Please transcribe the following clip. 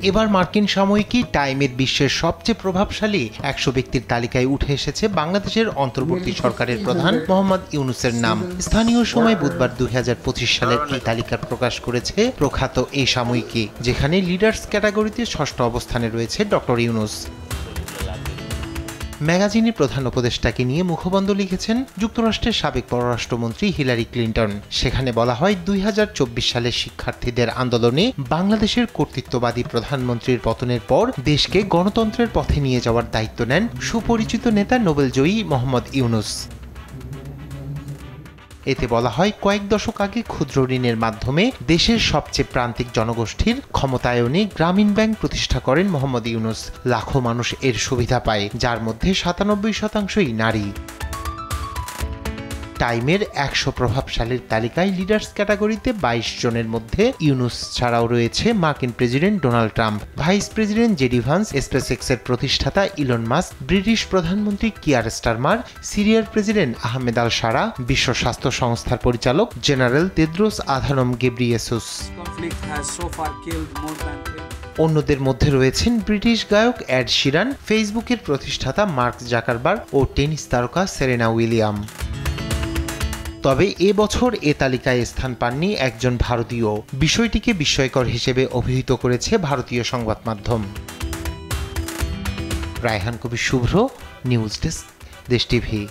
এবার মার্কিন সাময়িকী টাইমের বিশ্বের সবচেয়ে প্রভাবশালী ১০০ ব্যক্তির তালিকায় উঠে এসেছে বাংলাদেশের অন্তর্বর্তী সরকারের প্রধান মোহাম্মদ ইউনূসের নাম। স্থানীয় সময় বুধবার ২০২৫ সালের এই তালিকা প্রকাশ করেছে প্রখ্যাত এই সাময়িকী, যেখানে লিডার্স ক্যাটাগরিতে ষষ্ঠ অবস্থানে রয়েছে ডক্টর ইউনূস। ম্যাগাজিনে প্রধান উপদেষ্টাকে নিয়ে মুখবন্ধ লিখেছেন যুক্তরাষ্ট্রের সাবেক পররাষ্ট্রমন্ত্রী হিলারি ক্লিন্টন। সেখানে বলা হয়, ২০২৪ সালের শিক্ষার্থীদের আন্দোলনে বাংলাদেশের কর্তৃত্ববাদী প্রধানমন্ত্রীর পতনের পর দেশকে গণতন্ত্রের পথে নিয়ে যাওয়ার দায়িত্ব নেন সুপরিচিত নেতা নোবেলজয়ী মোহাম্মদ ইউনূস। এতে বলা হয়, কয়েক দশক আগে ক্ষুদ্র ঋণের মাধ্যমে দেশের সবচেয়ে প্রান্তিক জনগোষ্ঠীর ক্ষমতায়নে গ্রামীণ ব্যাংক প্রতিষ্ঠা করেন মোহাম্মদ ইউনূস। লাখো মানুষ এর সুবিধা পায়, যার মধ্যে ৯৭% নারী। টাইমের ১০০ প্রভাবশালীর তালিকায় লিডার্স ক্যাটাগরিতে ২২ জনের মধ্যে ইউনূস ছাড়াও রয়েছে মার্কিন president Donald Trump, vice president JD Vance, স্পেসএক্সের প্রতিষ্ঠাতা ইলন মাস্ক, ব্রিটিশ প্রধানমন্ত্রী কিয়ার স্টারমার, সিরিয়ার প্রেসিডেন্ট আহমেদ আল শারা, বিশ্ব স্বাস্থ্য সংস্থার পরিচালক জেনারেল তেদ্রোস আধানম গেব্রিয়েসুস। অন্যদের মধ্যে রয়েছেন ব্রিটিশ গায়ক এড শিরান, ফেসবুকের প্রতিষ্ঠাতা মার্ক জাকারবার্গ ও টেনিস তারকা সেরেনা উইলিয়াম। তবে এবছর এ তালিকায় স্থান পাননি একজন ভারতীয়। বিষয়টিকে বিস্ময়কর হিসেবে অভিহিত করেছে ভারতীয় সংবাদ মাধ্যম। রায়হান কবির শুভ্র, নিউজ ডেস্ক, দেশ টিভি।